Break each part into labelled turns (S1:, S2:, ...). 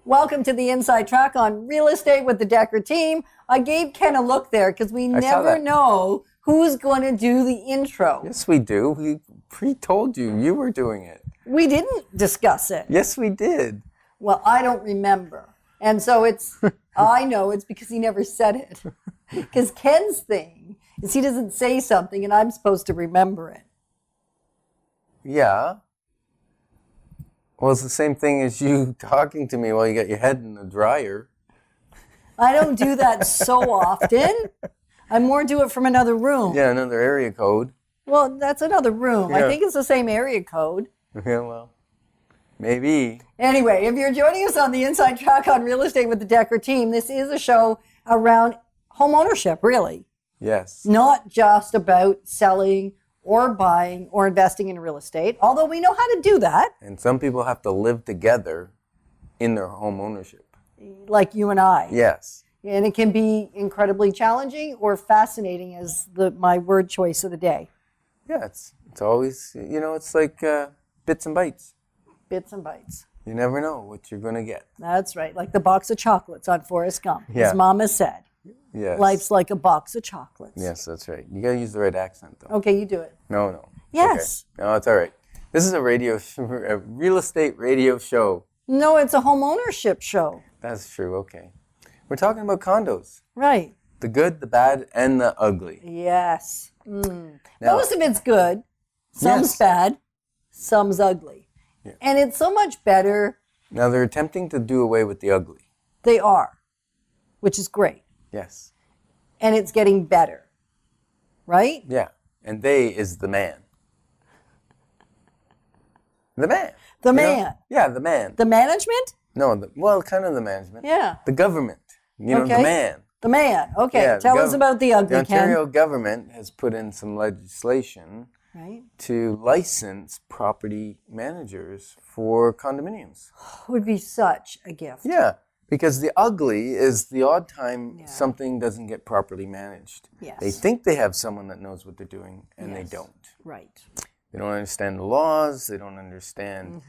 S1: Welcome to the Inside Track on Real Estate with the Decker team. I gave Ken a look there because we never know who's going to do the intro.
S2: Yes, we do. We pre-told you. You were doing it.
S1: We didn't discuss it.
S2: Yes, we did.
S1: Well, I don't remember. And so I know it's because he never said it. Because Ken's thing is he doesn't say something and I'm supposed to remember it.
S2: Yeah. Well, it's the same thing as you talking to me while you got your head in the dryer.
S1: I don't do that so often. I more do it from another room.
S2: Yeah, another area code.
S1: Well, that's another room.
S2: Yeah.
S1: I think it's the same area code.
S2: Yeah, well, maybe.
S1: Anyway, if you're joining us on the Inside Track on Real Estate with the Decker team, this is a show around home ownership, really.
S2: Yes.
S1: Not just about selling or buying or investing in real estate, although we know how to do that.
S2: And some people have to live together in their home ownership.
S1: Like you and I.
S2: Yes.
S1: And it can be incredibly challenging or fascinating as my word choice of the day.
S2: Yeah, it's always, it's like bits and bytes.
S1: Bits and bytes.
S2: You never know what you're going to get.
S1: That's right. Like the box of chocolates on Forrest Gump.
S2: Yeah.
S1: His mama said.
S2: Yes.
S1: Life's like a box of chocolates.
S2: Yes, that's right. You got to use the right accent, though.
S1: Okay, you do it.
S2: No.
S1: Yes.
S2: Okay. No, it's all right. This is a real estate radio show.
S1: No, it's a home ownership show.
S2: That's true. Okay. We're talking about condos.
S1: Right.
S2: The good, the bad, and the ugly.
S1: Yes.
S2: Now,
S1: most of it's good. Some's bad. Some's ugly.
S2: Yeah.
S1: And it's so much better.
S2: Now, they're attempting to do away with the ugly.
S1: They are, which is great.
S2: Yes.
S1: And it's getting better. Right?
S2: Yeah. And they is the man. The man.
S1: The
S2: You
S1: man.
S2: know? Yeah, the man.
S1: The management?
S2: No, kind of the management.
S1: Yeah.
S2: The government. The man.
S1: The man. Okay.
S2: Yeah,
S1: Tell us about the ugly,
S2: The Ontario
S1: Ken.
S2: government has put in some legislation to license property managers for condominiums.
S1: Would be such a gift.
S2: Yeah, because the ugly is the odd time something doesn't get properly managed.
S1: Yes.
S2: They think they have someone that knows what they're doing, and they don't.
S1: Right.
S2: They don't understand the laws. They don't understand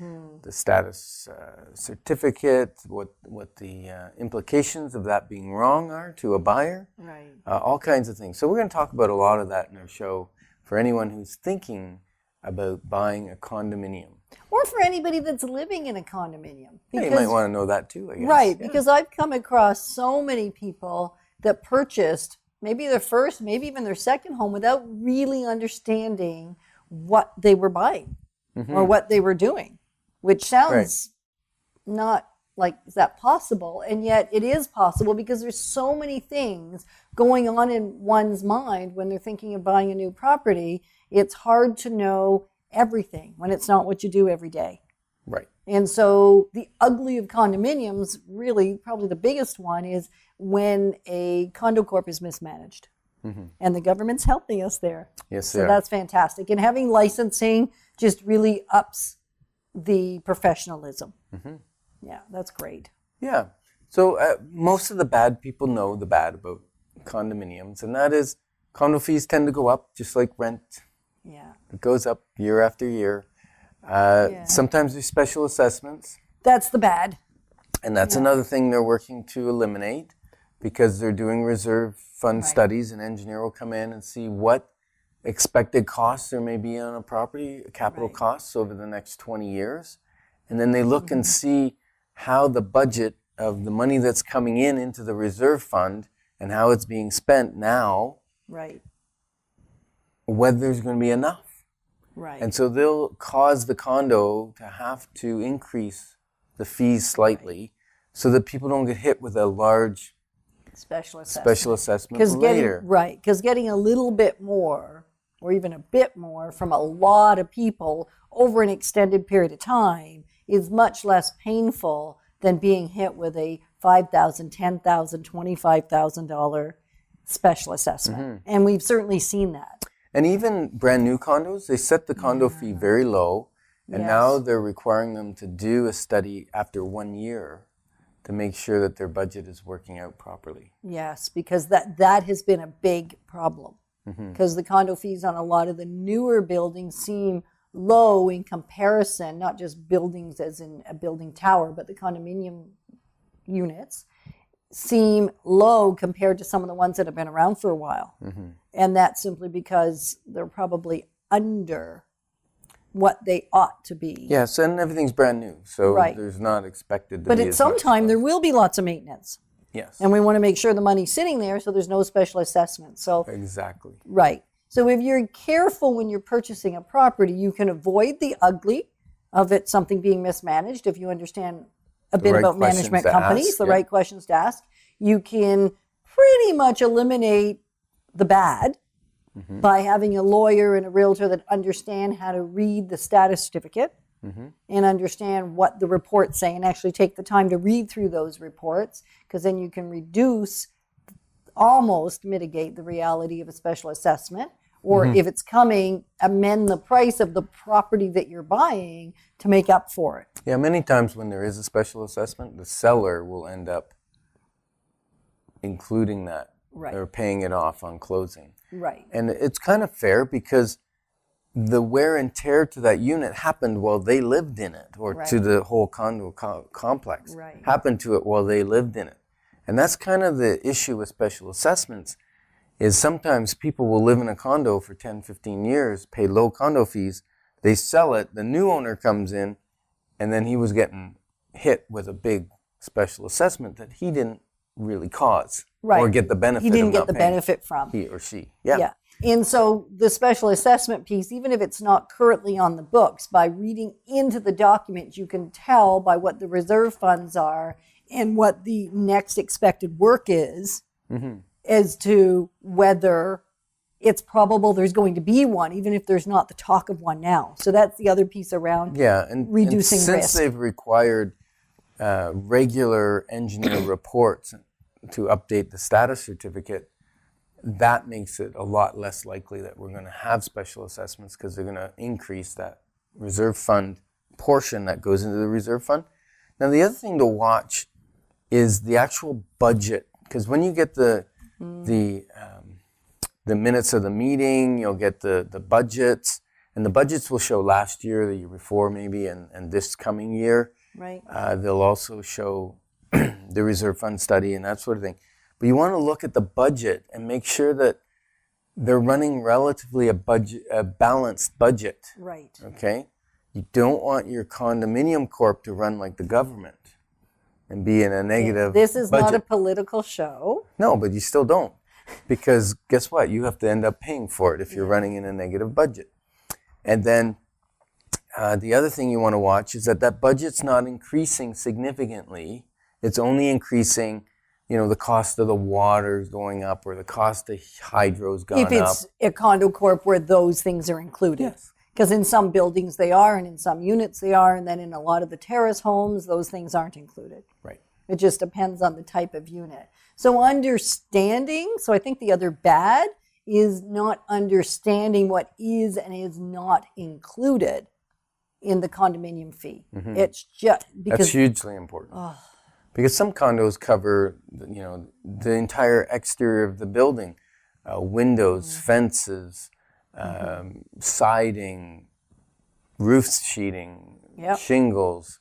S2: the status certificate, what the implications of that being wrong are to a buyer.
S1: Right.
S2: All kinds of things. So we're going to talk about a lot of that in our show for anyone who's thinking about buying a condominium.
S1: Or for anybody that's living in a condominium.
S2: Yeah, you might want to know that too, I guess.
S1: Right,
S2: Yeah.
S1: because I've come across so many people that purchased maybe their first, maybe even their second home without really understanding what they were buying or what they were doing, which sounds not like, is that possible? And yet it is possible because there's so many things going on in one's mind when they're thinking of buying a new property. It's hard to know everything when it's not what you do every day.
S2: Right.
S1: And so the ugly of condominiums, really probably the biggest one, is when a condo corp is mismanaged. And the government's helping us there.
S2: Yes,
S1: so that's fantastic. And having licensing just really ups the professionalism. Yeah, that's great.
S2: Yeah. So most of the bad people know the bad about condominiums, and that is condo fees tend to go up just like rent.
S1: Yeah.
S2: It goes up year after year. Sometimes there's special assessments.
S1: That's the bad.
S2: And that's another thing they're working to eliminate because they're doing reserve fund studies, and engineer will come in and see what expected costs there may be on a property, capital costs over the next 20 years. And then they look and see how the budget of the money that's coming in into the reserve fund and how it's being spent now, whether there's going to be enough.
S1: Right.
S2: And so they'll cause the condo to have to increase the fees slightly so that people don't get hit with a large special assessment later.
S1: Because getting a little bit more or even a bit more from a lot of people over an extended period of time is much less painful than being hit with a $5,000, $10,000, $25,000 special assessment. And we've certainly seen that.
S2: And even brand new condos, they set the condo fee very low, and now they're requiring them to do a study after 1 year to make sure that their budget is working out properly.
S1: Yes, because that has been a big problem. Because the condo fees on a lot of the newer buildings seem low in comparison, not just buildings as in a building tower, but the condominium units seem low compared to some of the ones that have been around for a while. And that's simply because they're probably under what they ought to be.
S2: Yes, and everything's brand new, so there's not expected to
S1: but
S2: be
S1: at
S2: as
S1: some
S2: much
S1: time,
S2: cost.
S1: there will be lots of maintenance.
S2: Yes.
S1: And we want to make sure the money's sitting there so there's no special assessment. So
S2: Exactly.
S1: right. So if you're careful when you're purchasing a property, you can avoid the ugly of it, something being mismanaged, if you understand a bit
S2: right
S1: about
S2: questions
S1: management
S2: to
S1: companies,
S2: ask,
S1: the
S2: yeah.
S1: right questions to ask. You can pretty much eliminate the bad by having a lawyer and a realtor that understand how to read the status certificate and understand what the reports say and actually take the time to read through those reports, because then you can almost mitigate the reality of a special assessment, or if it's coming, amend the price of the property that you're buying to make up for it.
S2: Yeah, many times when there is a special assessment, the seller will end up including that or paying it off on closing.
S1: Right.
S2: And it's kind of fair because the wear and tear to that unit happened while they lived in it, or to the whole condo complex happened to it while they lived in it. And that's kind of the issue with special assessments, is sometimes people will live in a condo for 10, 15 years, pay low condo fees, they sell it, the new owner comes in, and then he was getting hit with a big special assessment that he didn't really cause or get the benefit
S1: He didn't
S2: of
S1: get
S2: not
S1: the
S2: paying.
S1: benefit from.
S2: He or she. Yeah.
S1: And so the special assessment piece, even if it's not currently on the books, by reading into the document, you can tell by what the reserve funds are and what the next expected work is as to whether it's probable there's going to be one, even if there's not the talk of one now. So that's the other piece around reducing
S2: since
S1: risk.
S2: they've required regular engineer reports to update the status certificate, that makes it a lot less likely that we're going to have special assessments, because they're going to increase that reserve fund portion that goes into the reserve fund. Now, the other thing to watch is the actual budget, because when you get the minutes of the meeting, you'll get the budgets, and the budgets will show last year, the year before maybe, and this coming year.
S1: Right.
S2: They'll also show the reserve fund study and that sort of thing. But you want to look at the budget and make sure that they're running relatively a balanced budget.
S1: Right.
S2: Okay? You don't want your condominium corp to run like the government and be in a negative
S1: This is
S2: budget.
S1: not a political show.
S2: No, but you still don't. Because guess what? You have to end up paying for it if you're running in a negative budget. And then the other thing you want to watch is that budget's not increasing significantly. It's only increasing, the cost of the water's going up, or the cost of hydro's gone up.
S1: If it's a condo corp where those things are included.
S2: Yes.
S1: Because in some buildings they are, and in some units they are, and then in a lot of the terrace homes, those things aren't included.
S2: Right.
S1: It just depends on the type of unit. So understanding, so I think the other bad is not understanding what is and is not included in the condominium fee. It's just because
S2: That's hugely important. Because some condos cover, the entire exterior of the building, windows, fences, siding, roof sheeting, shingles,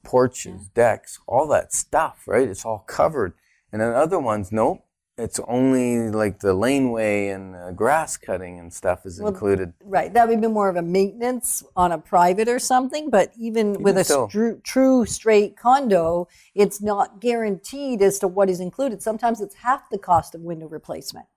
S2: porches, decks, all that stuff, right? It's all covered. And then other ones, nope. It's only like the laneway and grass cutting and stuff is included.
S1: Right. That would be more of a maintenance on a private or something. But even with a true straight condo, it's not guaranteed as to what is included. Sometimes it's half the cost of window replacement.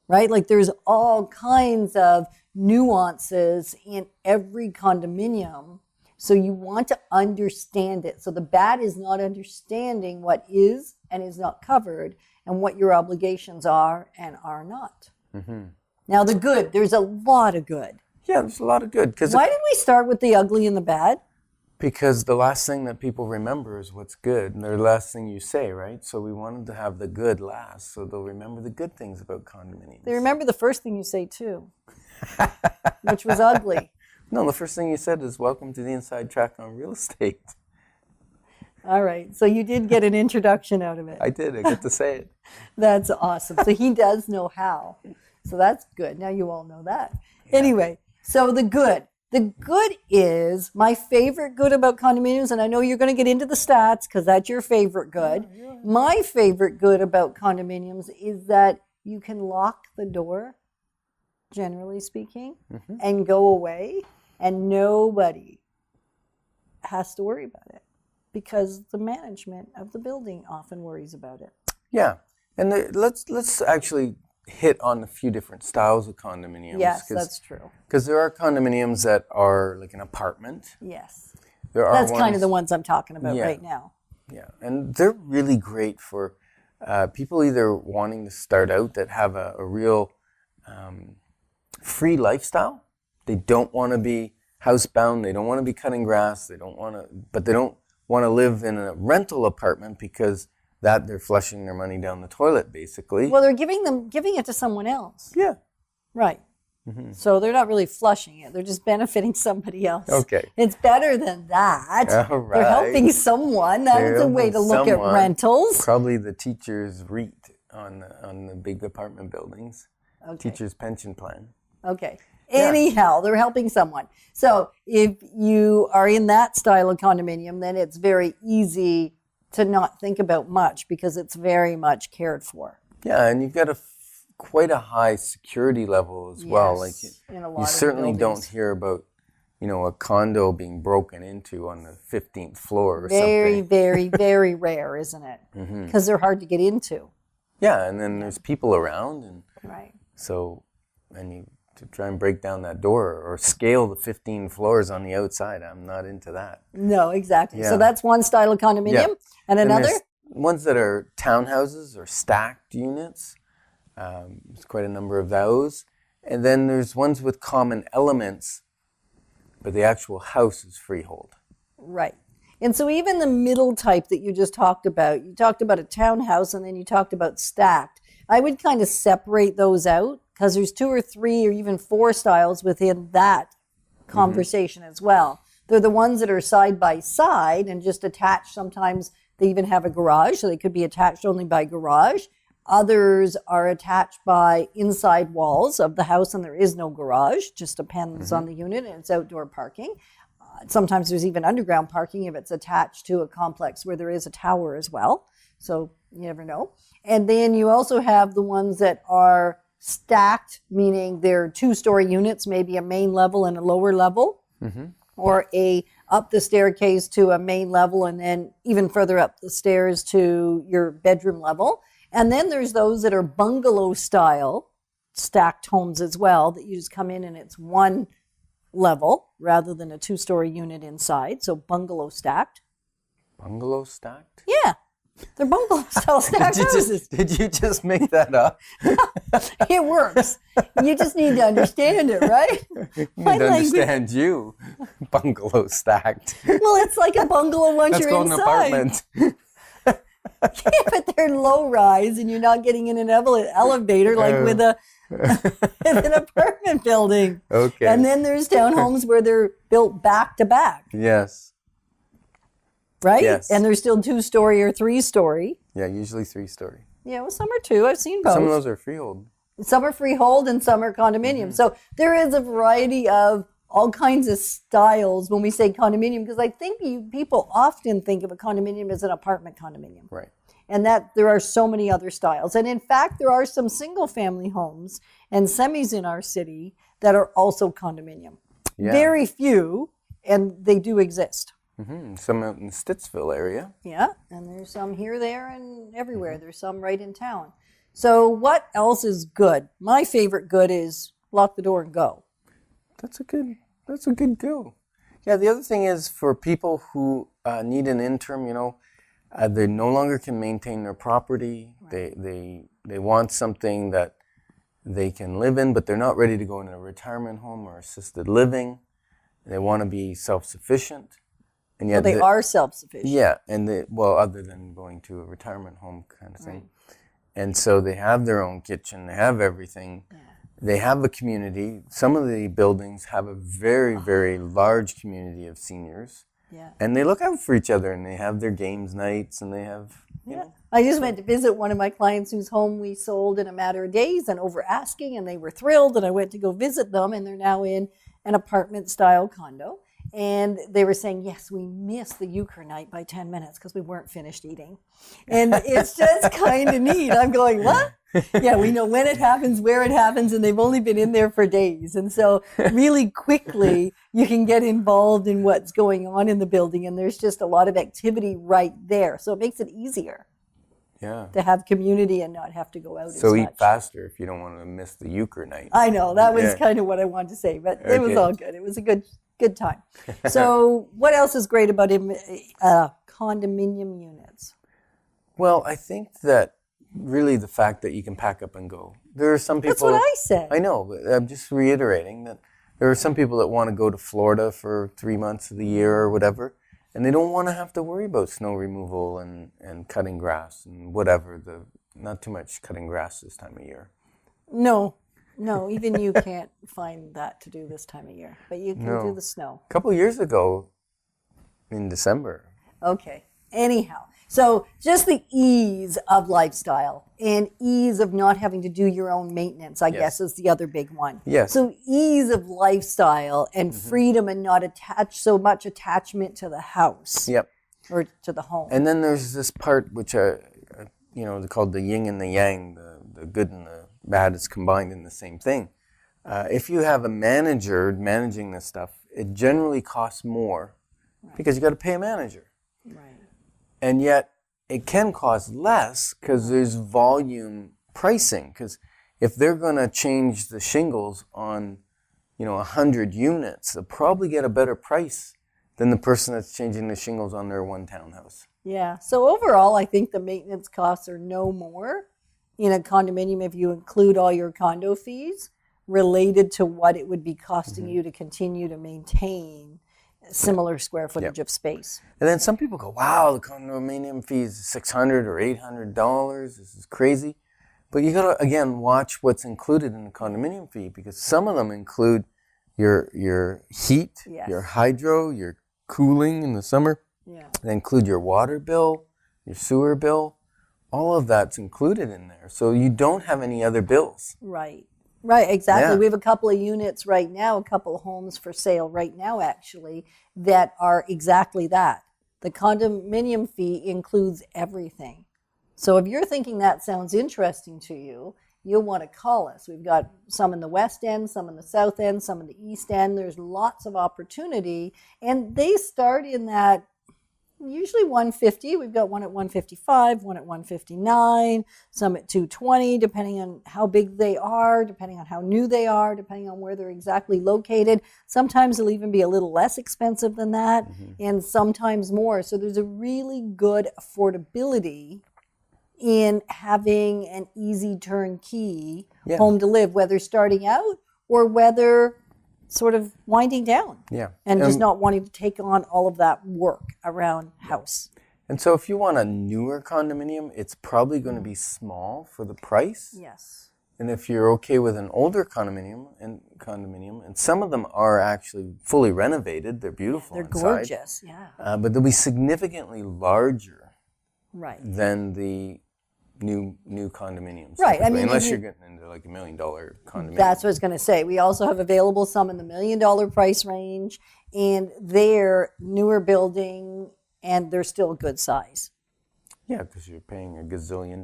S1: Right? Like there's all kinds of nuances in every condominium. So you want to understand it. So the bad is not understanding what is and is not covered, and what your obligations are and are not. Now the good, there's a lot of good.
S2: Yeah, there's a lot of good.
S1: Why did we start with the ugly and the bad?
S2: Because the last thing that people remember is what's good, and the last thing you say, right? So we wanted to have the good last, so they'll remember the good things about condominiums.
S1: They remember the first thing you say too, which was ugly.
S2: No, the first thing you said is welcome to the inside track on real estate.
S1: All right. So you did get an introduction out of it.
S2: I did. I get to say it.
S1: That's awesome. So he does know how. So that's good. Now you all know that. Yeah. Anyway, so the good. The good is, my favorite good about condominiums, and I know you're going to get into the stats because that's your favorite good. Yeah. My favorite good about condominiums is that you can lock the door, generally speaking, and go away, and nobody has to worry about it because the management of the building often worries about it.
S2: Yeah, and let's actually hit on a few different styles of condominiums.
S1: Yes, that's true.
S2: Because there are condominiums that are like an apartment.
S1: Yes.
S2: That's
S1: kind of the ones I'm talking about right now.
S2: Yeah, and they're really great for people either wanting to start out that have a real free lifestyle. They don't want to be housebound. They don't want to be cutting grass. But they don't want to live in a rental apartment because that they're flushing their money down the toilet, basically.
S1: Well, they're giving it to someone else.
S2: Yeah.
S1: Right. Mm-hmm. So they're not really flushing it. They're just benefiting somebody else.
S2: Okay.
S1: It's better than that.
S2: All right.
S1: They're helping someone. That is a way to look at rentals.
S2: Probably the teacher's REIT on the big apartment buildings. Okay. Teacher's pension plan.
S1: Okay. Anyhow, they're helping someone. So if you are in that style of condominium, then it's very easy to not think about much because it's very much cared for.
S2: Yeah, and you've got quite a high security level as well. Like you certainly don't hear about, a condo being broken into on the 15th floor or something.
S1: Very, very, very rare, isn't it? Because they're hard to get into.
S2: Yeah, and then there's people around, and
S1: right.
S2: So, and you to try and break down that door or scale the 15 floors on the outside. I'm not into that.
S1: No, exactly. Yeah. So that's one style of condominium. Yeah. And another?
S2: Ones that are townhouses or stacked units. There's quite a number of those. And then there's ones with common elements, but the actual house is freehold.
S1: Right. And so even the middle type that you just talked about, you talked about a townhouse and then you talked about stacked. I would kind of separate those out because there's 2 or 3 or even 4 styles within that conversation as well. They're the ones that are side by side and just attached. Sometimes they even have a garage, so they could be attached only by garage. Others are attached by inside walls of the house and there is no garage, just depends on the unit, and it's outdoor parking. Sometimes there's even underground parking if it's attached to a complex where there is a tower as well. So you never know. And then you also have the ones that are stacked, meaning they're 2-story units, maybe a main level and a lower level, or up the staircase to a main level and then even further up the stairs to your bedroom level. And then there's those that are bungalow style stacked homes as well, that you just come in and it's one level rather than a 2-story unit inside. So bungalow stacked.
S2: Bungalow stacked?
S1: Yeah. They're bungalow style stacked houses.
S2: Did you just make that up?
S1: It works. You just need to understand it, right?
S2: I need to understand you. Bungalow stacked.
S1: Well, it's like a bungalow once you're inside.
S2: That's called an apartment.
S1: Yeah, but they're low rise and you're not getting in an elevator like with an apartment building.
S2: Okay.
S1: And then there's townhomes where they're built back to back.
S2: Yes.
S1: Right?
S2: Yes.
S1: And they're still 2-story or 3-story.
S2: Yeah, usually 3-story.
S1: Yeah, well, some are 2. I've seen both.
S2: Some of those are freehold.
S1: Some are freehold and some are condominium. So there is a variety of all kinds of styles when we say condominium, because I think people often think of a condominium as an apartment condominium.
S2: Right.
S1: And that there are so many other styles. And in fact, there are some single-family homes and semis in our city that are also condominium. Yeah. Very few, and they do exist.
S2: Some out in the Stittsville area.
S1: Yeah, and there's some here, there, and everywhere. There's some right in town. So what else is good? My favorite good is lock the door and go. That's a good
S2: go. Yeah, the other thing is for people who need an interim, they no longer can maintain their property. Right. They want something that they can live in, but they're not ready to go into a retirement home or assisted living. They want to be self-sufficient. And yet
S1: they are self-sufficient.
S2: Yeah, and other than going to a retirement home kind of thing. Right. And so they have their own kitchen, they have everything. Yeah. They have a community. Some of the buildings have a very, very large community of seniors. Yeah. And they look out for each other and they have their games nights and they have,
S1: I just went to visit one of my clients whose home we sold in a matter of days and over asking, and they were thrilled, and I went to go visit them, and they're now in an apartment style condo. And they were saying, yes, we missed the euchre night by 10 minutes because we weren't finished eating. And it's just kind of neat. I'm going, what? Yeah, we know when it happens, where it happens, and they've only been in there for days. And so really quickly, you can get involved in what's going on in the building. And there's just a lot of activity right there. So it makes it easier to have community and not have to go out
S2: so
S1: as
S2: eat
S1: much.
S2: faster if you don't want to miss the euchre night.
S1: I know, that was kind of what I wanted to say. But it was all good. It was a good time. So what else is great about condominium units?
S2: Well, I think that really the fact that you can pack up and go. There are some people...
S1: That's what I said.
S2: I know, but I'm just reiterating that there are some people that want to go to Florida for 3 months of the year or whatever, and they don't want to have to worry about snow removal and cutting grass and whatever. Not too much cutting grass this time of year.
S1: No, even you can't find that to do this time of year, but you can do the snow.
S2: A couple of years ago, in December.
S1: Okay. Anyhow, so just the ease of lifestyle and ease of not having to do your own maintenance, I guess, is the other big one.
S2: Yes.
S1: So ease of lifestyle and freedom and not so much attachment to the house.
S2: Yep.
S1: Or to the home.
S2: And then there's this part which, they're called the yin and the yang, the good and the bad is combined in the same thing. If you have a manager managing this stuff, it generally costs more because you got to pay a manager.
S1: Right.
S2: And yet it can cost less because there's volume pricing. Because if they're going to change the shingles on, 100 units, they'll probably get a better price than the person that's changing the shingles on their one townhouse.
S1: Yeah. So overall, I think the maintenance costs are no more in a condominium if you include all your condo fees related to what it would be costing you to continue to maintain similar square footage of space.
S2: And then some people go, wow, the condominium fee is $600 or $800. This is crazy. But you got to, again, watch what's included in the condominium fee because some of them include your heat, your hydro, your cooling in the summer.
S1: Yeah.
S2: They include your water bill, your sewer bill. All of that's included in there. So you don't have any other bills.
S1: Right. Right, exactly.
S2: Yeah.
S1: We have a couple of units right now, a couple of homes for sale right now, actually, that are exactly that. The condominium fee includes everything. So if you're thinking that sounds interesting to you, you'll want to call us. We've got some in the West End, some in the South End, some in the East End. There's lots of opportunity. And they start in that usually 150. We've got one at 155, one at 159, some at 220, depending on how big they are, depending on how new they are, depending on where they're exactly located. Sometimes they'll even be a little less expensive than that, and sometimes more. So there's a really good affordability in having an easy turnkey home to live, whether starting out or whether sort of winding down and just not wanting to take on all of that work around house.
S2: And so if you want a newer condominium, it's probably going to be small for the price.
S1: Yes.
S2: And if you're okay with an older condominium, and some of them are actually fully renovated, they're beautiful
S1: They're
S2: inside.
S1: gorgeous,
S2: but they'll be significantly larger
S1: right.
S2: than the new condominiums.
S1: Right. I mean,
S2: unless you're getting into like $1 million condominium.
S1: That's what I was going to say. We also have available some in the $1 million price range, and they're newer building, and they're still good size.
S2: Yeah, because you're paying $1 gazillion.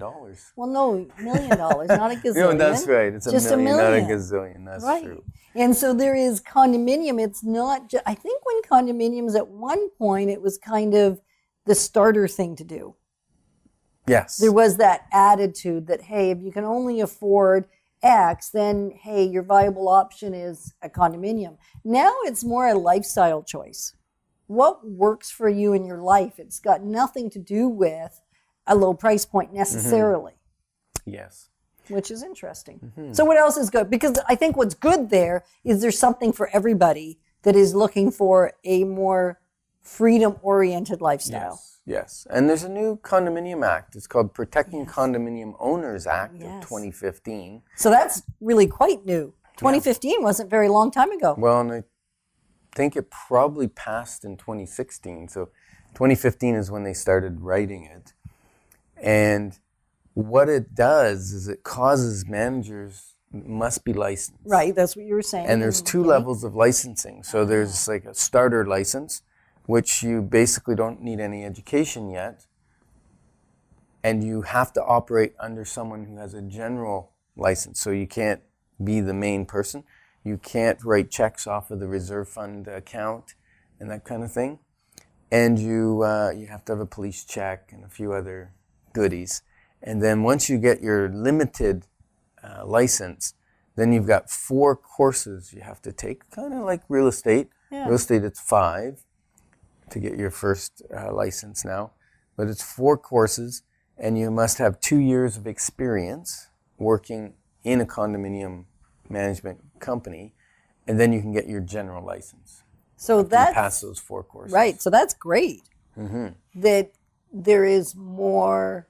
S1: Well, no, $1 million, not a gazillion.
S2: No, that's right. It's
S1: just
S2: $1 million, not a
S1: million.
S2: gazillion. That's
S1: right.
S2: true.
S1: And so there is condominium. It's not I think when condominiums at one point, it was kind of the starter thing to do.
S2: Yes.
S1: There was that attitude that, hey, if you can only afford X, then, hey, your viable option is a condominium. Now it's more a lifestyle choice. What works for you in your life? It's got nothing to do with a low price point necessarily.
S2: Yes.
S1: Which is interesting. So what else is good? Because I think what's good there is there's something for everybody that is looking for a more freedom-oriented lifestyle.
S2: Yes. And there's a new condominium act. It's called Protecting Condominium Owners Act of 2015.
S1: So that's really quite new. 2015 wasn't a very long time ago.
S2: Well, and I think it probably passed in 2016. So 2015 is when they started writing it. And what it does is it causes managers must be licensed.
S1: Right, that's what you were saying.
S2: And there's two levels of licensing. So there's like a starter license, which you basically don't need any education yet. And you have to operate under someone who has a general license. So you can't be the main person. You can't write checks off of the reserve fund account and that kind of thing. And you have to have a police check and a few other goodies. And then once you get your limited license, then you've got 4 courses you have to take, kind of like real estate.
S1: Yeah.
S2: Real estate, it's 5 to get your first license now. But it's 4 courses, and you must have 2 years of experience working in a condominium management company, and then you can get your general license.
S1: So that's,
S2: you pass those 4 courses.
S1: Right, so that's great.
S2: Mm-hmm.
S1: That there is more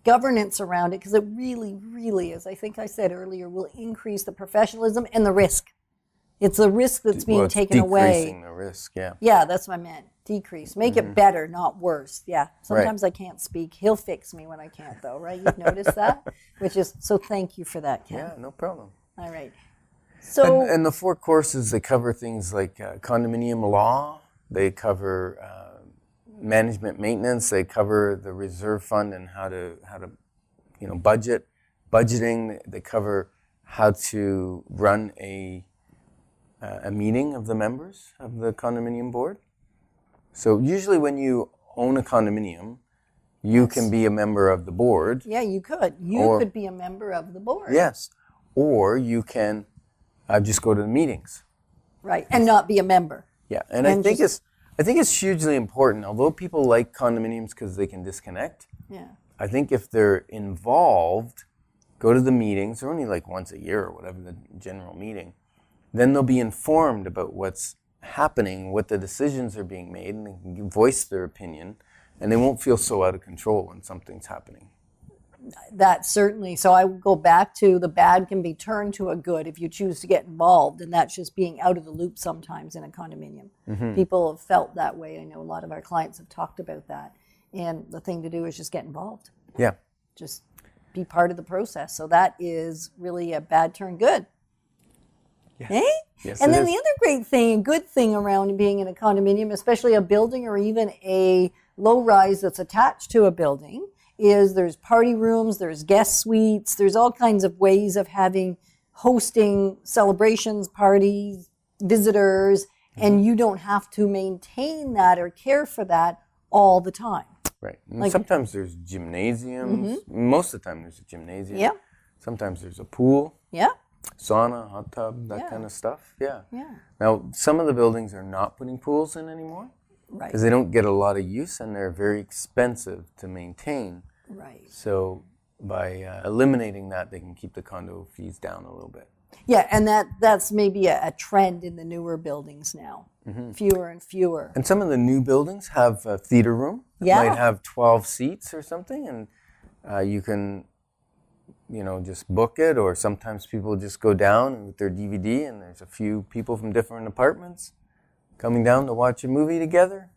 S1: governance around it, because it really, really, as I think I said earlier, will increase the professionalism and the risk. It's the risk that's being taken away.
S2: Decreasing the risk, yeah.
S1: Yeah, that's what I meant. Decrease. Make it better, not worse. Yeah. Sometimes I can't speak. He'll fix me when I can't, though, right? You've noticed that? Which is, so thank you for that, Ken.
S2: Yeah, no problem.
S1: All right. So,
S2: and the 4 courses, they cover things like condominium law. They cover management maintenance. They cover the reserve fund and how to budgeting. They cover how to run a meeting of the members of the condominium board. So usually when you own a condominium, you can be a member of the board.
S1: Yeah, you could. You could be a member of the board.
S2: Yes. Or you can just go to the meetings.
S1: Right, and not be a member.
S2: Yeah, and I think it's hugely important. Although people like condominiums because they can disconnect,
S1: Yeah.
S2: I think if they're involved, go to the meetings. They're only like once a year or whatever, the general meeting. Then they'll be informed about what's happening, what the decisions are being made, and they can voice their opinion, and they won't feel so out of control when something's happening.
S1: That certainly. So I would go back to the bad can be turned to a good if you choose to get involved, and that's just being out of the loop sometimes in a condominium.
S2: Mm-hmm.
S1: People have felt that way. I know a lot of our clients have talked about that. And the thing to do is just get involved.
S2: Yeah.
S1: Just be part of the process. So that is really a bad turn good.
S2: Yeah.
S1: Eh?
S2: Yes,
S1: and
S2: it
S1: then
S2: is.
S1: the other great thing, good thing around being in a condominium, especially a building or even a low rise that's attached to a building, is there's party rooms, there's guest suites, there's all kinds of ways of hosting celebrations, parties, visitors, and you don't have to maintain that or care for that all the time.
S2: Right. And sometimes there's gymnasiums. Most of the time there's a gymnasium.
S1: Yeah.
S2: Sometimes there's a pool,
S1: Yeah.
S2: sauna, hot tub, that
S1: Yeah.
S2: kind of stuff. Yeah.
S1: Yeah.
S2: Now, some of the buildings are not putting pools in anymore
S1: Right.
S2: because they don't get a lot of use and they're very expensive to maintain.
S1: Right.
S2: So by eliminating that, they can keep the condo fees down a little bit.
S1: Yeah, and that's maybe a trend in the newer buildings now. Fewer and fewer.
S2: And some of the new buildings have a theater room. It
S1: Yeah.
S2: might have 12 seats or something, and you can, just book it, or sometimes people just go down with their DVD, and there's a few people from different apartments coming down to watch a movie together.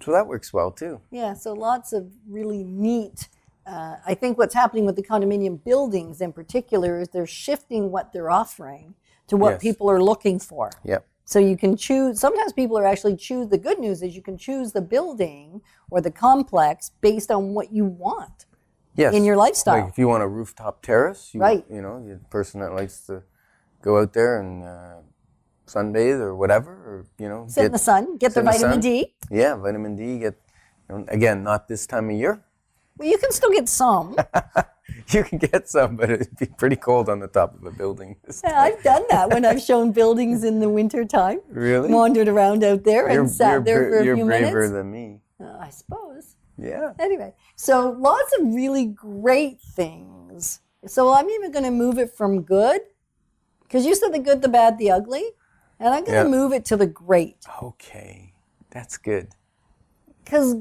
S2: So that works well, too.
S1: Yeah, so lots of really neat. I think what's happening with the condominium buildings in particular is they're shifting what they're offering to what
S2: Yes.
S1: people are looking for.
S2: Yep.
S1: So you can choose, sometimes people are actually the good news is you can choose the building or the complex based on what you want
S2: Yes.
S1: in your lifestyle.
S2: Like if you want a rooftop terrace,
S1: Right.
S2: You're the person that likes to go out there and sunbathe or whatever, or,
S1: Sit in the sun, get
S2: sit
S1: the
S2: in the
S1: vitamin
S2: sun.
S1: D.
S2: Yeah, vitamin D. Again, not this time of year.
S1: Well, you can still get some.
S2: You can get some, but it'd be pretty cold on the top of a building.
S1: Yeah, I've done that when I've shown buildings in the winter time.
S2: Really?
S1: Wandered around out there and sat there for a few minutes.
S2: You're braver than me.
S1: I suppose.
S2: Yeah.
S1: Anyway, so lots of really great things. So I'm even going to move it from good, because you said the good, the bad, the ugly, and I'm going to move it to the great.
S2: Okay, that's good.
S1: Because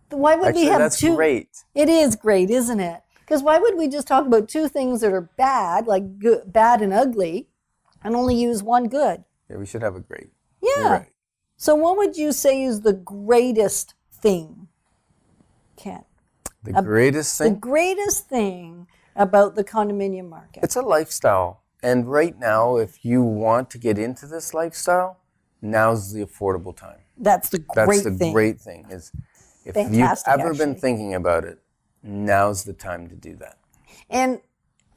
S1: why would we have
S2: that's
S1: two?
S2: Great.
S1: It is great, isn't it? Because why would we just talk about two things that are bad, like good, bad and ugly, and only use one good?
S2: Yeah, we should have a great.
S1: Yeah.
S2: You're right.
S1: So what would you say is the greatest thing, Ken?
S2: The greatest thing?
S1: The greatest thing about the condominium market?
S2: It's a lifestyle. And right now, if you want to get into this lifestyle, now's the affordable time.
S1: That's the
S2: great thing. Is if
S1: Fantastic,
S2: you've ever been
S1: actually.
S2: thinking about it, now's the time to do that.
S1: And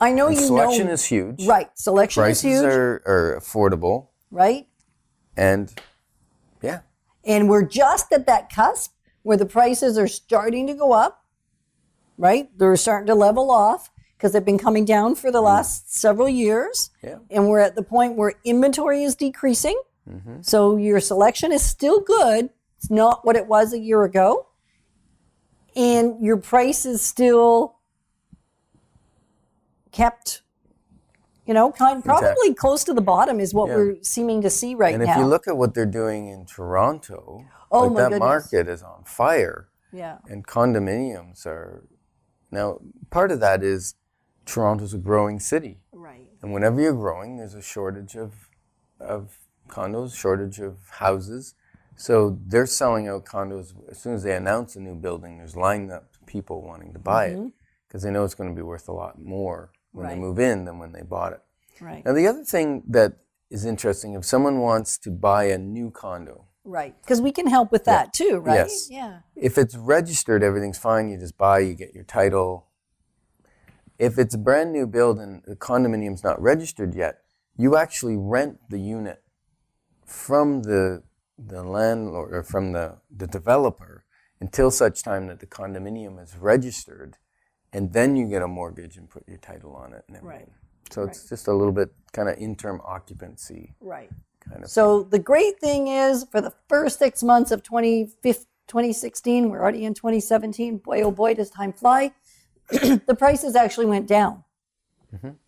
S1: I know
S2: And
S1: you
S2: selection
S1: know.
S2: is huge.
S1: Right. Selection
S2: Prices
S1: is huge.
S2: are affordable.
S1: Right.
S2: And yeah.
S1: And we're just at that cusp where the prices are starting to go up. Right. They're starting to level off because they've been coming down for the last several years.
S2: Yeah.
S1: And we're at the point where inventory is decreasing. So your selection is still good. It's not what it was a year ago. And your price is still kept, probably close to the bottom is what we're seeming to see right now.
S2: And if you look at what they're doing in Toronto,
S1: my
S2: that
S1: goodness.
S2: market is on fire.
S1: Yeah.
S2: And condominiums are... Now, part of that is Toronto's a growing city.
S1: Right.
S2: And whenever you're growing, there's a shortage of condos, shortage of houses. So they're selling out condos. As soon as they announce a new building, there's lined up people wanting to buy it because they know it's going to be worth a lot more when they move in than when they bought it.
S1: Right.
S2: Now, the other thing that is interesting, if someone wants to buy a new condo,
S1: Right. Because we can help with that too, right?
S2: Yes.
S1: Yeah.
S2: if it's registered, everything's fine. You just buy, you get your title. If it's a brand new build and the condominium's not registered yet, you actually rent the unit from the landlord or from the developer until such time that the condominium is registered, and then you get a mortgage and put your title on it and everything.
S1: Right.
S2: So it's just a little bit kind of interim occupancy
S1: Right.
S2: kind of
S1: So the great thing is for the first 6 months of 2016, we're already in 2017. Boy, oh boy, does time fly. The prices actually went down.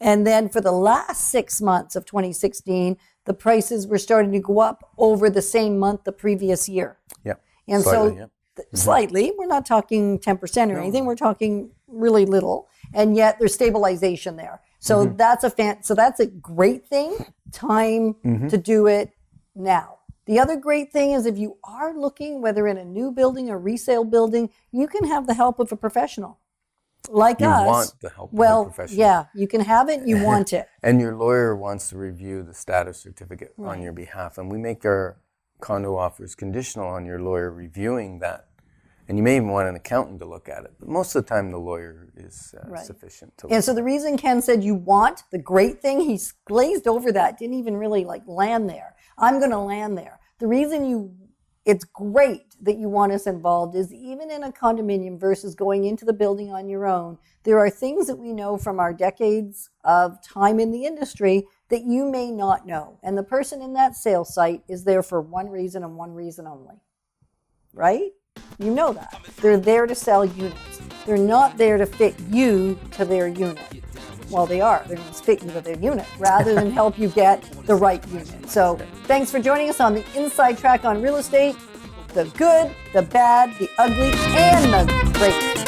S1: And then for the last 6 months of 2016, the prices were starting to go up over the same month the previous year.
S2: Yeah.
S1: And
S2: Slightly,
S1: so
S2: yeah.
S1: slightly, we're not talking 10% or anything. We're talking really little. And yet there's stabilization there. So that's a great thing. Time to do it now. The other great thing is if you are looking, whether in a new building or resale building, you can have the help of a professional like
S2: You
S1: us.
S2: want the help of a
S1: Well,
S2: professional.
S1: yeah, you can have it. You want it.
S2: And your lawyer wants to review the status certificate on your behalf. And we make our condo offers conditional on your lawyer reviewing that. And you may even want an accountant to look at it. But most of the time, the lawyer is sufficient to look
S1: And so the reason Ken said you want, the great thing, he glazed over that, didn't even really land there. I'm going to land there. The reason it's great that you want us involved is even in a condominium versus going into the building on your own, there are things that we know from our decades of time in the industry that you may not know. And the person in that sales site is there for one reason and one reason only. Right? You know that. They're there to sell units. They're not there to fit you to their unit. Well, they are. They're going to fit you to their unit rather than help you get the right unit. So thanks for joining us on the Inside Track on Real Estate. The good, the bad, the ugly, and the great.